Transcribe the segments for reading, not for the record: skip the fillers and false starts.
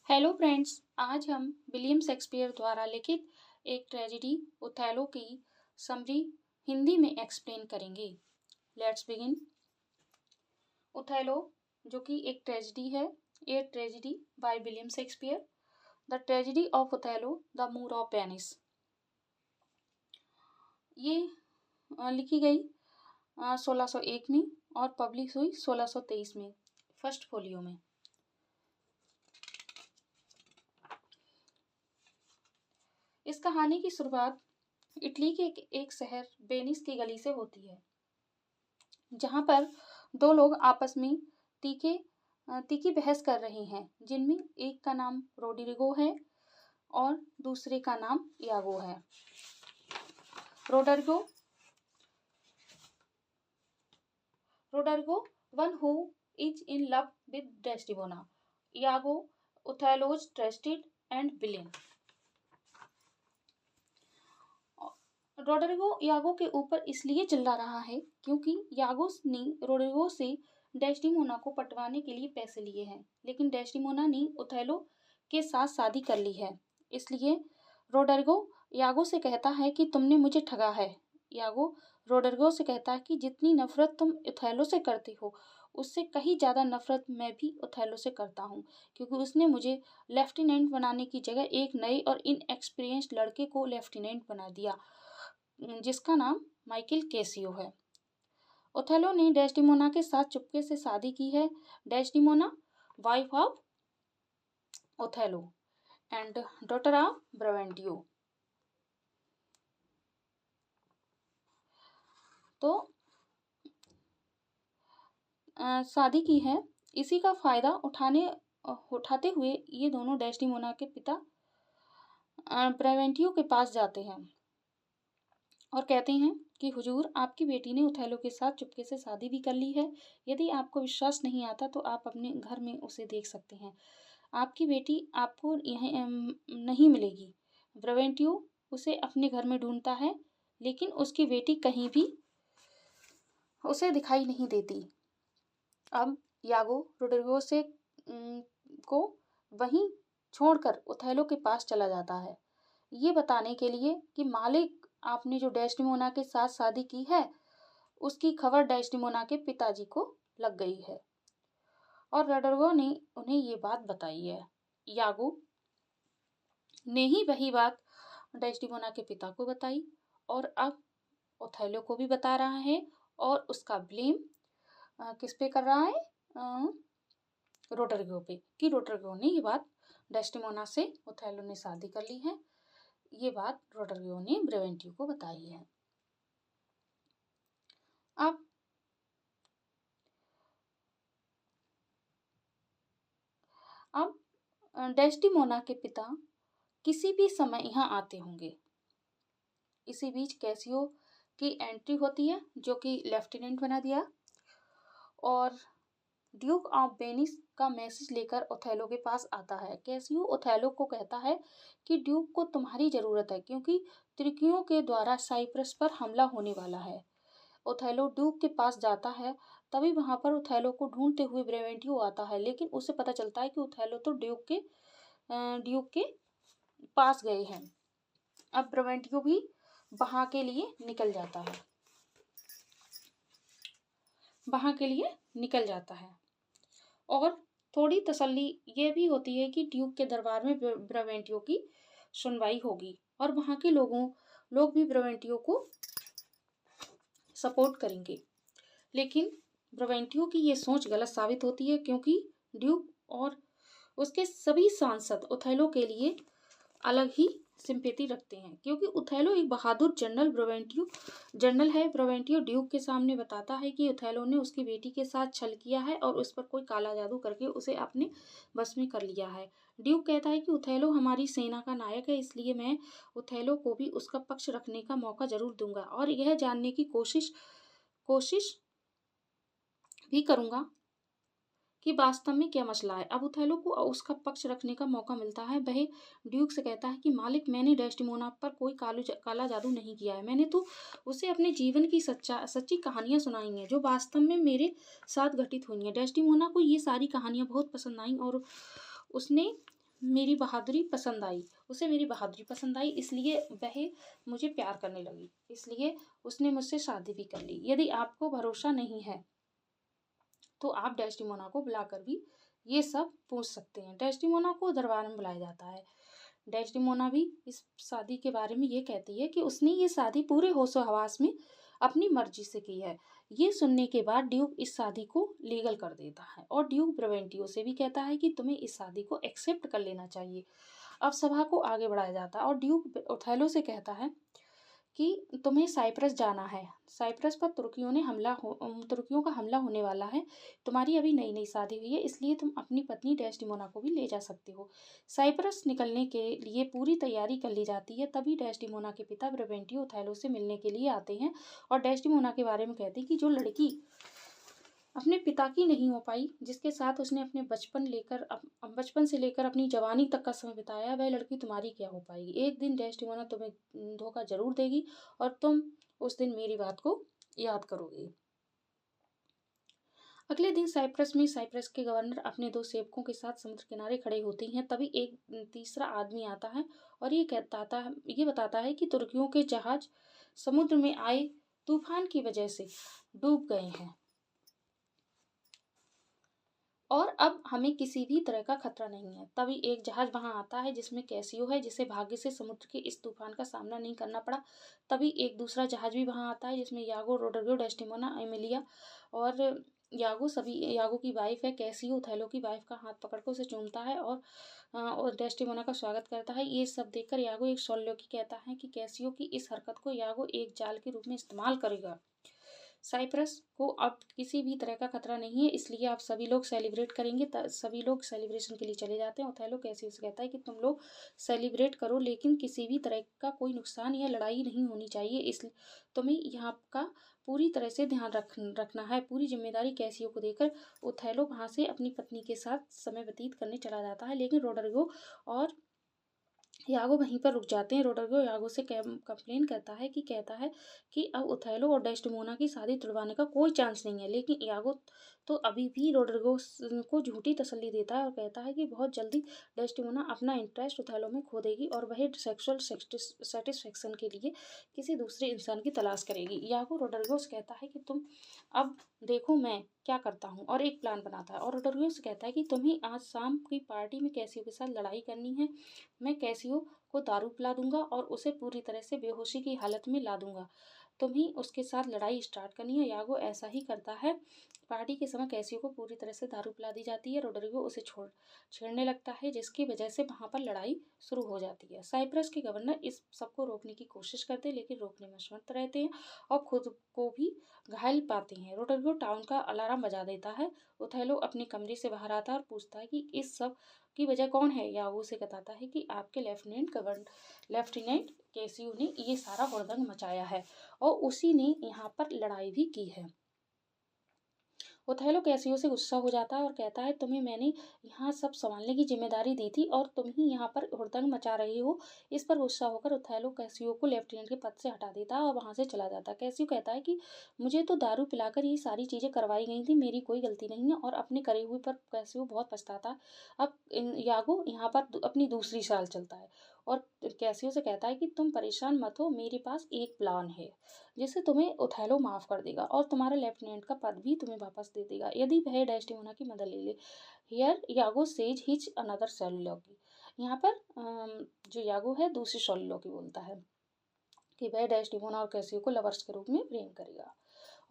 Hello friends, आज हम William Shakespeare द्वारा लिखित एक ट्रेजेडी ओथेलो की समरी हिंदी में एक्सप्लेन करेंगे। Let's begin. ओथेलो जो कि एक ट्रेजेडी है, a tragedy by William Shakespeare. The tragedy of Othello the Moor of Venice. ये लिखी गई 1601 में और पब्लिश हुई 1623 में फर्स्ट फोलियो में। इस कहानी की शुरुआत इटली के एक शहर वेनिस की गली से होती है, जहां पर दो लोग आपस में तीखी बहस कर रहे हैं, जिनमें एक का नाम रोड्रिगो है और दूसरे का नाम यागो है। Roderigo one who is in love with Desdemona, Iago Othello's trusted and villain. Roderigo Iago के ऊपर इसलिए चिल्ला रहा है क्योंकि यागो ने रोड्रिगो से डेस्टिमोना को पटवाने के लिए पैसे लिए हैं, लेकिन डेस्टिमोना ने ओथेलो के साथ शादी कर ली है। इसलिए रोड्रिगो यागो से कहता है कि तुमने मुझे ठगा है। यागो रोड्रिगो से कहता है कि जितनी नफरत तुम ओथेलो से करती हो, उससे कहीं ज़्यादा नफरत मैं भी ओथेलो से करता हूँ, क्योंकि उसने मुझे लेफ्टिनेंट बनाने की जगह एक नए और इनएक्सपीरियंस्ड लड़के को लेफ्टिनेंट बना दिया, जिसका नाम माइकल कैसियो है। ओथेलो ने डेस्टिमोना के साथ चुपके से शादी की है। Desdemona wife of Othello and daughter of Brabantio. तो शादी की है। इसी का फायदा उठाते हुए ये दोनों डेस्टिमोना के पिता ब्रावेंटियो के पास जाते हैं और कहते हैं कि हुजूर, आपकी बेटी ने ओथेलो के साथ चुपके से शादी भी कर ली है। यदि आपको विश्वास नहीं आता तो आप अपने घर में उसे देख सकते हैं। आपकी बेटी आपको यहीं नहीं मिलेगी। ब्रावेंटियो उसे अपने घर में ढूंढता है, लेकिन उसकी बेटी कहीं भी उसे दिखाई नहीं देती। अब यागो रोड्रिगो से को वहीं छोड़कर ओथेलो के पास चला जाता है, ये बताने के लिए कि मालिक, आपने जो डेस्टिमोना के साथ शादी की है, उसकी खबर डेस्टिमोना के पिताजी को लग गई है और रोड्रिगो ने उन्हें ये बात बताई है। यागो ने ही वही बात डेस्टिमोना के पिता को बताई और अब ओथेलो को भी बता रहा है और उसका ब्लेम किस पे कर रहा है, रोड्रिगो पे, कि रोड्रिगो ने ये बात डेस्टिमोना से ओथेलो ने शादी कर ली है। ये बात रोड्रिगो ने ब्रावेंटियो को बताई है। अब डेस्टिमोना के पिता किसी भी समय यहाँ आते होंगे। इसी बीच कैसियो की एंट्री होती है, जो कि लेफ्टिनेंट बना दिया, और ड्यूक ऑफ वेनिस का मैसेज लेकर ओथेलो के पास आता है। कैसियो ओथेलो को कहता है कि ड्यूक को तुम्हारी ज़रूरत है, क्योंकि तुर्कियों के द्वारा साइप्रस पर हमला होने वाला है। ओथेलो ड्यूक के पास जाता है। तभी वहाँ पर ओथेलो को ढूंढते हुए ब्रावेंटियो आता है, लेकिन उसे पता चलता है कि ओथेलो तो ड्यूक के पास गए हैं। अब ब्रावेंटियो भी वहाँ के लिए निकल जाता है और थोड़ी तसल्ली ये भी होती है कि ड्यूक के दरबार में ब्रावेंटियो की सुनवाई होगी और वहाँ के लोग भी ब्रावेंटियो को सपोर्ट करेंगे। लेकिन ब्रावेंटियो की ये सोच गलत साबित होती है, क्योंकि ड्यूक और उसके सभी सांसद ओथेलो के लिए अलग ही सिंपैथी रखते हैं, क्योंकि ओथेलो एक बहादुर जनरल है। ब्रावेंटियो ड्यूक के सामने बताता है कि ओथेलो ने उसकी बेटी के साथ छल किया है और उस पर कोई काला जादू करके उसे अपने बस में कर लिया है। ड्यूक कहता है कि ओथेलो हमारी सेना का नायक है, इसलिए मैं ओथेलो को भी उसका पक्ष रखने का मौका जरूर दूंगा और यह जानने की कोशिश भी करूंगा कि वास्तव में क्या मसला है। अब ओथेलो को उसका पक्ष रखने का मौका मिलता है। वह ड्यूक से कहता है कि मालिक, मैंने डेस्टिमोना पर कोई काला जादू नहीं किया है। मैंने तो उसे अपने जीवन की सच्ची कहानियां सुनाई हैं, जो वास्तव में मेरे साथ घटित हुई हैं। डेस्टिमोना को ये सारी कहानियां बहुत पसंद आईं और उसने मेरी बहादुरी पसंद आई, उसे मेरी बहादुरी पसंद आई, इसलिए वह मुझे प्यार करने लगी, इसलिए उसने मुझसे शादी भी कर ली। यदि आपको भरोसा नहीं है तो आप डेस्टिमोना को बुलाकर भी ये सब पूछ सकते हैं। डेस्टिमोना को दरबार में बुलाया जाता है। डेस्टिमोना भी इस शादी के बारे में ये कहती है कि उसने ये शादी पूरे होशो हवास में अपनी मर्जी से की है। ये सुनने के बाद ड्यूक इस शादी को लीगल कर देता है और ड्यूक ब्रेवेंटियो से भी कहता है कि तुम्हें इस शादी को एक्सेप्ट कर लेना चाहिए। अब सभा को आगे बढ़ाया जाता है और ड्यूक ओथेलो से कहता है कि तुम्हें साइप्रस जाना है। साइप्रस पर तुर्कियों का हमला होने वाला है। तुम्हारी अभी नई नई शादी हुई है, इसलिए तुम अपनी पत्नी डेस्टिमोना को भी ले जा सकते हो। साइप्रस निकलने के लिए पूरी तैयारी कर ली जाती है। तभी डेस्टिमोना के पिता ब्रेवेंटियो ओथेलो से मिलने के लिए आते हैं और डेस्टिमोना के बारे में कहते हैं कि जो लड़की अपने पिता की नहीं हो पाई, जिसके साथ उसने अपने बचपन से लेकर अपनी जवानी तक का समय बिताया, वह लड़की तुम्हारी क्या हो पाएगी। एक दिन डेस्टिमोना तुम्हें धोखा जरूर देगी और तुम उस दिन मेरी बात को याद करोगे। अगले दिन साइप्रस में साइप्रस के गवर्नर अपने दो सेवकों के साथ समुद्र किनारे खड़े होते हैं। तभी एक तीसरा आदमी आता है और ये बताता है कि तुर्कियों के जहाज समुद्र में आए तूफान की वजह से डूब गए हैं और अब हमें किसी भी तरह का खतरा नहीं है। तभी एक जहाज वहां आता है जिसमें कैसियो है, जिसे भाग्य से समुद्र के इस तूफान का सामना नहीं करना पड़ा। तभी एक दूसरा जहाज भी वहां आता है जिसमें यागो, रोड्रिगो, डेस्टिमोना, एमिलिया और यागो की वाइफ है। कैसियो ओथेलो की वाइफ का हाथ पकड़कर उसे चूमता है और डेस्टिमोना का स्वागत करता है। ये सब देखकर यागो एक सोल्लोकी कहता है कि कैसियो की इस हरकत को यागो एक जाल के रूप में इस्तेमाल करेगा। साइप्रस को अब किसी भी तरह का खतरा नहीं है, इसलिए आप सभी लोग सेलिब्रेट करेंगे। सभी लोग सेलिब्रेशन के लिए चले जाते हैं। ओथेलो कैसियो से कहता है कि तुम लोग सेलिब्रेट करो, लेकिन किसी भी तरह का कोई नुकसान या लड़ाई नहीं होनी चाहिए। इसलिए तुम्हें यहाँ का पूरी तरह से ध्यान रखना है। पूरी जिम्मेदारी कैसियो को देकर ओथेलो वहां से अपनी पत्नी के साथ समय व्यतीत करने चला जाता है, लेकिन रोड्रिगो और यागो वहीं पर रुक जाते हैं। रोड्रिगो यागो से कंप्लेन कहता है कि अब ओथेलो और डेस्टिमोना की शादी तुड़वाने का कोई चांस नहीं है, लेकिन यागो तो अभी भी रोड्रिगो को झूठी तसल्ली देता है और कहता है कि बहुत जल्दी डेस्टिमोना अपना इंटरेस्ट ओथेलो में खो देगी और वह सेक्सुअल सेटिस्फेक्शन के लिए किसी दूसरे इंसान की तलाश करेगी। यागो रोड्रिगो से कहता है कि तुम अब देखो मैं क्या करता हूँ, और एक प्लान बनाता है और रोड्रिगो से कहता है कि तुम्हें आज शाम की पार्टी में कैसियो के साथ लड़ाई करनी है। मैं कैसियो को दारू पिला दूंगा और उसे पूरी तरह से बेहोशी की हालत में ला दूंगा। तुम्हें उसके साथ लड़ाई स्टार्ट करनी है। यागो ऐसा ही करता है। पार्टी के समय कैसियो को पूरी तरह से दारू पिला दी जाती है। रोड्रिगो उसे छेड़ने लगता है, जिसकी वजह से वहां पर लड़ाई शुरू हो जाती है। साइप्रस के गवर्नर इस सबको रोकने की कोशिश करते हैं, लेकिन रोकने में असमर्थ रहते हैं और खुद को भी घायल पाते हैं। रोड्रिगो टाउन का अलार्म बजा देता है। ओथेलो अपने कमरे से बाहर आता है और पूछता है कि इस सब की वजह कौन है। यागो से बताता है कि आपके लेफ्टिनेंट कैसियो ने ये सारा हुड़दंग मचाया है और उसी ने यहाँ पर लड़ाई भी की है। ओथेलो कैसियो से गुस्सा हो जाता है और कहता है तुम्हें मैंने यहाँ सब संभालने की जिम्मेदारी दी थी और तुम ही यहाँ पर हुड़दंग मचा रहे हो। इस पर गुस्सा होकर ओथेलो कैसियो को लेफ्टिनेंट के पद से हटा देता है और वहां से चला जाता है। कैसियो कहता है कि मुझे तो दारू पिलाकर ये सारी चीजें करवाई गई थी, मेरी कोई गलती नहीं है, और अपने करे हुए पर कैसियो बहुत पछताता है। अब यागो यहाँ पर अपनी दूसरी चाल चलता है और कैसियो से कहता है कि तुम परेशान मत हो, मेरे पास एक प्लान है जिससे तुम्हें ओथेलो माफ कर देगा और तुम्हारा लेफ्टिनेंट का पद भी तुम्हें वापस दे देगा, यदि वह डेस्टिमोना की मदद ले ले। Here Iago says which another soliloquy. यहाँ पर जो यागो है दूसरी सोलिलोकी बोलता है कि वह डेस्टिमोना और कैसियो को लवर्स के रूप में प्रेम करेगा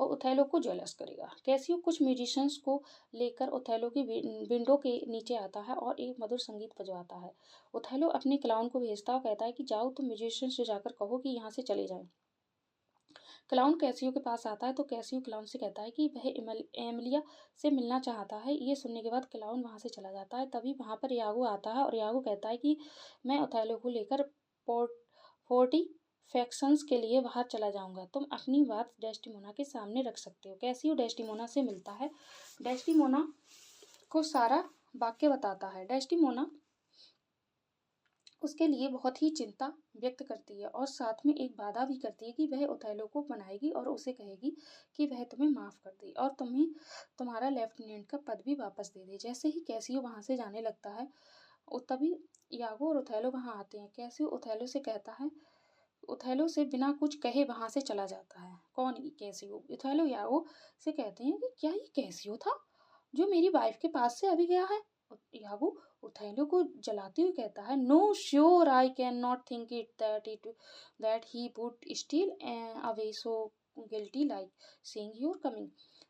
और ओथेलो को जेलस करेगा। कैसियो कुछ म्यूजिशियंस को लेकर ओथेलो की विंडो के नीचे आता है और एक मधुर संगीत बजवाता है। ओथेलो अपने क्लाउन को भेजता है और कहता है कि जाओ तुम म्यूजिशियंस से जाकर कहो कि यहाँ से चले जाएं। क्लाउन कैसियो के पास आता है तो कैसियो क्लाउन से कहता है कि वह एमिलिया से मिलना चाहता है। ये सुनने के बाद क्लाउन वहां से चला जाता है। तभी वहां पर यागो आता है और यागो कहता है कि मैं ओथेलो को लेकर फोर्टी फैक्शंस के लिए बाहर चला जाऊंगा, तुम अपनी बात डेस्टिमोना के सामने रख सकते हो। कैसियो डेस्टिमोना से मिलता है, डेस्टिमोना को सारा वाक्य बताता है। डेस्टिमोना उसके लिए बहुत ही चिंता व्यक्त करती है और साथ में एक वादा भी करती है कि वह ओथेलो को मनाएगी और उसे कहेगी कि वह तुम्हें माफ कर दे और तुम्हें तुम्हारा लेफ्टिनेंट का पद भी वापस दे दे। जैसे ही कैसियो वहां से जाने लगता है, तभी यागो और ओथेलो वहाँ आते हैं। कैसियो ओथेलो से कहता है, ओथेलो से बिना कुछ कहे वहाँ से चला जाता है। कौन? कैसियो। ओथेलो यागो से कहते हैं कि क्या ये कैसियो था जो मेरी वाइफ के पास से अभी गया है? यागो ओथेलो को जलाते हुए कहता है, no sure I can not think it that he would steal away so guilty like seeing your coming.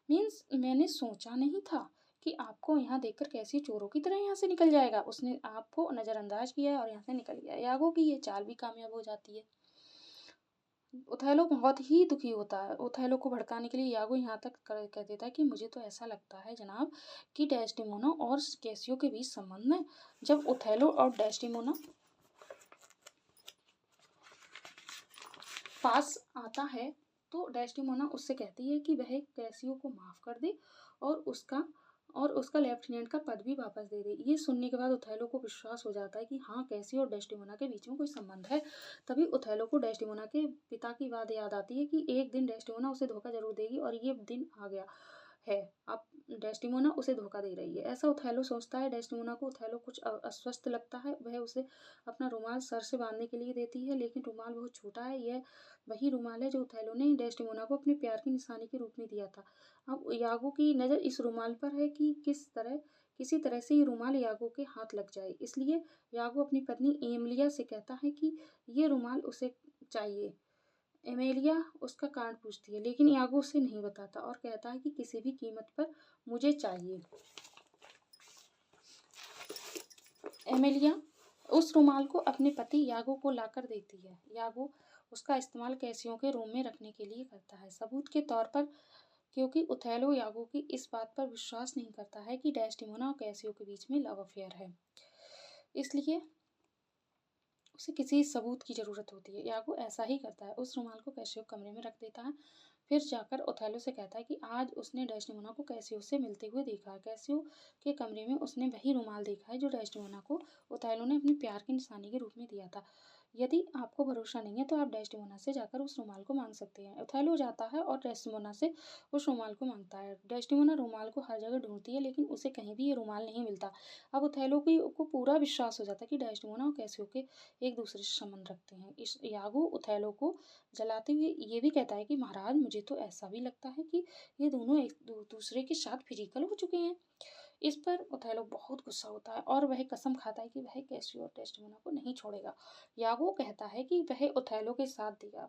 Means मैंने सोचा नहीं था कि आपको यहाँ देखकर कैसी चोरों की तरह यहाँ से निकल जाएगा। उसने आपको नज़रअंदाज किया है और यहाँ से निकल गया। यागो की ये चाल भी कामयाब हो जाती है। ओथेलो बहुत ही दुखी होता है। ओथेलो को भड़काने के लिए यागो यहाँ तक कह देता है कि मुझे तो ऐसा लगता है जनाब कि डेस्टिमोना और कैसियो के बीच संबंध है। जब ओथेलो और डेस्टिमोना पास आता है तो डेस्टिमोना उससे कहती है कि वह कैसियो को माफ़ कर दे और उसका लेफ्टिनेंट का पद भी वापस दे दे। ये सुनने के बाद ओथेलो को विश्वास हो जाता है कि हाँ, कैसियो और डेस्टिमोना के बीच में कोई संबंध है। तभी ओथेलो को डेस्टिमोना के पिता की बात याद आती है कि एक दिन डेस्टिमोना उसे धोखा जरूर देगी और ये दिन आ गया है। अब डेस्टिमोना उसे धोखा दे रही है, ऐसा ओथेलो सोचता है। डेस्टिमोना को ओथेलो कुछ अस्वस्थ लगता है। वह उसे अपना रुमाल सर से बांधने के लिए देती है, लेकिन रुमाल बहुत छोटा है। यह वही रुमाल है जो ओथेलो ने डेस्टिमोना को अपने प्यार की निशानी के रूप में दिया था। अब यागो की नज़र इस रुमाल पर है कि किसी तरह से ये रुमाल यागो के हाथ लग जाए। इसलिए यागो अपनी पत्नी एमिलिया से कहता है कि ये रुमाल उसे चाहिए। एमेलिया उसका कारण पूछती है, लेकिन यागो उसे नहीं बताता और कहता है कि किसी भी कीमत पर मुझे चाहिए। एमेलिया उस रुमाल को अपने पति यागो को लाकर देती है। यागो उसका इस्तेमाल कैसियो के रूम में रखने के लिए करता है, सबूत के तौर पर, क्योंकि ओथेलो यागो की इस बात पर विश्वास नहीं करता है कि डेस्टिमोना और कैसियो के बीच में लव अफेयर है। इसलिए उसे किसी सबूत की ज़रूरत होती है। यागो ऐसा ही करता है, उस रुमाल को कैसियो कमरे में रख देता है। फिर जाकर ओथेलो से कहता है कि आज उसने डेस्टिमोना को कैसियो से मिलते हुए देखा है। कैसियो के कमरे में उसने वही रुमाल देखा है जो डेस्टिमोना को ओथेलो ने अपनी प्यार की निशानी के रूप में दिया था। यदि आपको भरोसा नहीं है तो आप डेस्टिमोना से जाकर उस रुमाल को मांग सकते हैं। ओथेलो जाता है और डेस्टिमोना से उस रुमाल को मांगता है। डेस्टिमोना रुमाल को हर जगह ढूंढती है, लेकिन उसे कहीं भी ये रुमाल नहीं मिलता। अब ओथेलो को पूरा विश्वास हो जाता है कि डेस्टिमोना और कैसियो के एक दूसरे से संबंध रखते हैं। इस यागो ओथेलो को जलाते हुए ये भी कहता है कि महाराज, मुझे तो ऐसा भी लगता है कि ये दोनों एक दूसरे के साथ फिजिकल हो चुके हैं। इस पर ओथेलो बहुत गुस्सा होता है और वह कसम खाता है कि वह कैसियो और डेस्टिमोना को नहीं छोड़ेगा। यागो कहता है कि वह ओथेलो के साथ देगा।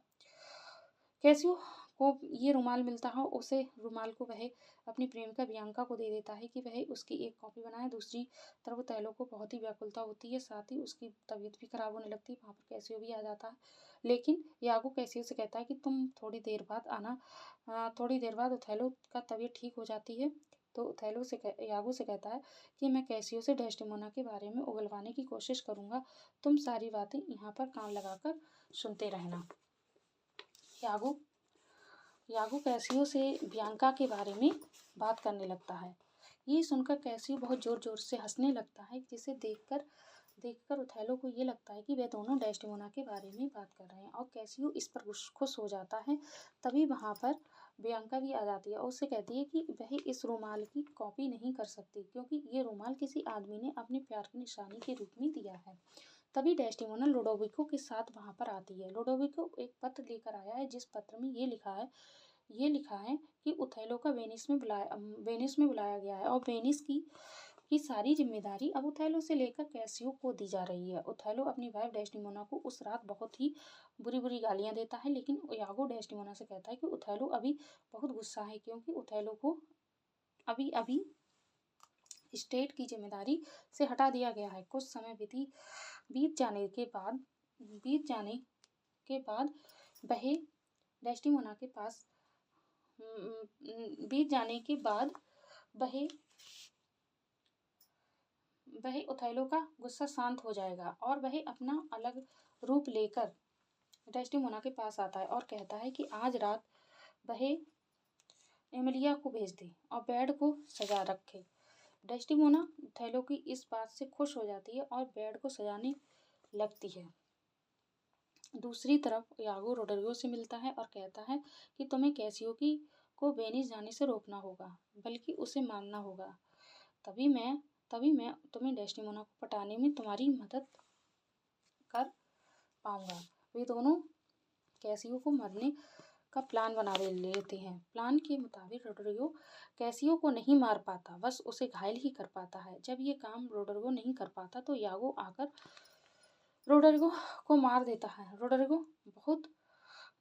कैसियो को ये रुमाल मिलता है, उसे रुमाल को वह अपनी प्रेमिका बियांका को दे देता है कि वह उसकी एक कॉपी बनाए। दूसरी तरफ ओथेलो को बहुत ही व्याकुलता होती है, साथ ही उसकी तबीयत भी खराब होने लगती है। वहाँ पर कैसियो भी आ जाता है, लेकिन यागो कैसियो से कहता है कि तुम थोड़ी देर बाद आना। थोड़ी देर बाद ओथेलो का तबीयत ठीक हो जाती है तो ओथेलो से यागो से कहता है कि मैं कैसियो से डेस्टिमोना के बारे में उगलवाने की कोशिश करूँगा, तुम सारी बातें यहाँ पर कान लगाकर सुनते रहना। यागो यागो कैसियो से बियांका के बारे में बात करने लगता है। ये सुनकर कैसियो बहुत ज़ोर ज़ोर से हंसने लगता है, जिसे देखकर ओथेलो को ये लगता है कि वे दोनों डेस्टिमोना के बारे में बात कर रहे हैं और कैसियो इस पर खुश हो जाता है। तभी वहाँ पर बियांका भी आ जाती है और उससे कहती है कि वह इस रुमाल की कॉपी नहीं कर सकती, क्योंकि ये रुमाल किसी आदमी ने अपने प्यार की निशानी के रूप में दिया है। तभी डेस्टिमोना लुडोविको के साथ वहाँ पर आती है। लुडोविको एक पत्र लेकर आया है, जिस पत्र में ये लिखा है कि ओथेलो का वेनिस में बुलाया गया है और वेनिस की सारी जिम्मेदारी अब ओथेलो से लेकर कैसियो को दी जा रही है। ओथेलो अपनी वाइफ डेस्टिमोना को उस रात बहुत ही बुरी बुरी गालियां देता है, लेकिन यागो डेस्टिमोना से कहता है कि ओथेलो अभी बहुत गुस्सा है, क्योंकि ओथेलो को अभी अभी स्टेट की जिम्मेदारी से हटा दिया गया है। कुछ समय बीत जाने के बाद वह डेस्टिमोना के पास बीत जाने के बाद वह ओथेलो का गुस्सा शांत हो जाएगा और वह अपना अलग रूप लेकर डेस्टिमोना के पास आता है और कहता है कि आज रात वह एमिलिया को भेज दे और बेड को सजा रखे। डेस्टिमोना ओथेलो की इस बात से खुश हो जाती है और बेड को सजाने लगती है। दूसरी तरफ यागो रोड्रिगो से मिलता है और कहता है कि तुम्हें कैसियो को वेनिस जाने से रोकना होगा, बल्कि उसे मानना होगा। तभी मैं तभी मैं तुम्हें डेस्टिमोना को पटाने में तुम्हारी मदद कर पाऊंगा। वे दोनों कैसियो को मरने का प्लान बना लेते हैं। प्लान के मुताबिक रोड्रिगो कैसियो को नहीं मार पाता, बस उसे घायल ही कर पाता है। जब ये काम रोड्रिगो नहीं कर पाता तो यागो आकर रोड्रिगो को मार देता है। रोड्रिगो बहुत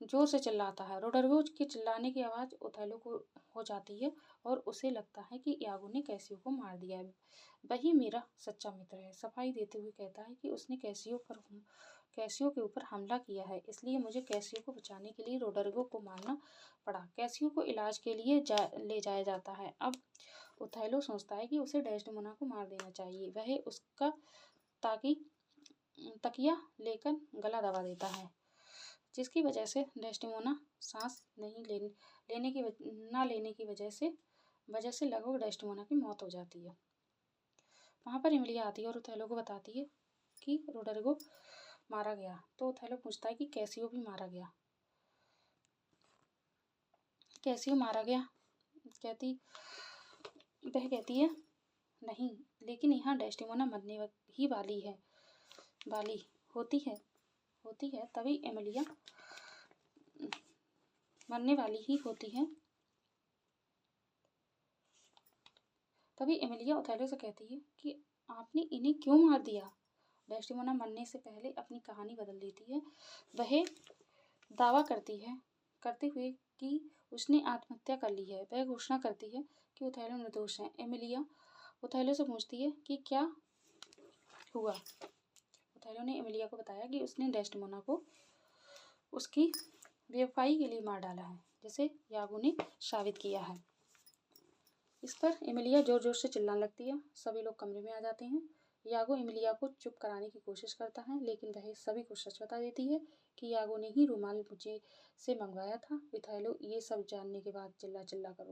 जोर से चिल्लाता है। रोड्रिगो के चिल्लाने की आवाज़ ओथेलो को हो जाती है और उसे लगता है कि यागो ने कैसियो को मार दिया है। वही मेरा सच्चा मित्र है, सफाई देते हुए कहता है कि उसने कैसियो के ऊपर हमला किया है, इसलिए मुझे कैसियो को बचाने के लिए रोड्रिगो को मारना पड़ा। कैसियो को इलाज के लिए ले जाया जाता है। अब ओथेलो सोचता है कि उसे डेस्डेमोना को मार देना चाहिए। वह उसका तकिया लेकर गला दबा देता है, जिसकी वजह से डेस्डेमोना सांस नहीं लेने की वजह से लगभग डेस्डेमोना की मौत हो जाती है। वहाँ पर एमिलिया आती है और ओथेलो को बताती है कि रोड्रिगो मारा गया। तो ओथेलो पूछता है कि कैसियो भी मारा गया। कैसियो मारा गया वह कहती है नहीं, लेकिन यहाँ डेस्डेमोना मरने ही वाली होती है। तभी एमिलिया मरने वाली ही होती है। तभी एमिलिया ओथेलो से कहती है कि आपने इन्हें क्यों मार दिया। डेस्डेमोना मरने से पहले अपनी कहानी बदल देती है। वह दावा करते हुए कि उसने आत्महत्या कर ली है। वह घोषणा करती है कि ओथेलो निर्दोष है। एमिलिया ओथेलो से पूछती है कि क्या हुआ। ओथेलो ने एमिलिया को बताया कि उसने डेस्डेमोना को उसकी बेवफाई के लिए मार डाला है, जिसे यागो ने साबित किया है। इस पर एमिलिया जोर जोर से चिल्लाने लगती है। सभी लोग कमरे में आ जाते हैं। यागो एमिलिया को चुप कराने की कोशिश करता है, लेकिन वह सभी को सच बता देती है कि यागो ने ही रुमाल मुझे से मंगवाया था। ओथेलो ये सब जानने के बाद चिल्ला चिल्ला कर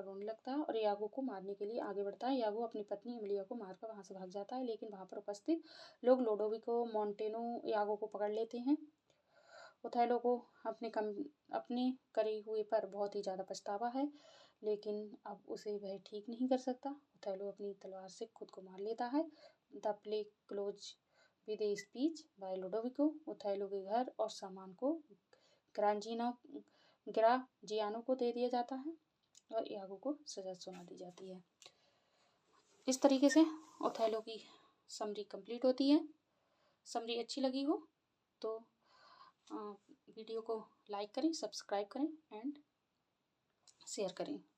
रोने लगता है और यागो को मारने के लिए आगे बढ़ता है। यागो अपनी पत्नी एमिलिया को मारकर वहाँ से भाग जाता है, लेकिन वहाँ पर उपस्थित लोग लोडोविको मोंटेनो यागो को पकड़ लेते हैं। ओथेलो को अपने करे हुए पर बहुत ही ज़्यादा पछतावा है, लेकिन अब उसे वह ठीक नहीं कर सकता। ओथेलो अपनी तलवार से खुद को मार लेता है। The play close with a speech by Lodovico. Othello के घर और सामान को ग्राजियानो को दे दिया जाता है और यागो को सजा सुना दी जाती है। इस तरीके से ओथेलो की समरी कंप्लीट होती है। समरी अच्छी लगी हो तो वीडियो को लाइक करें, सब्सक्राइब करें एंड शेयर करें।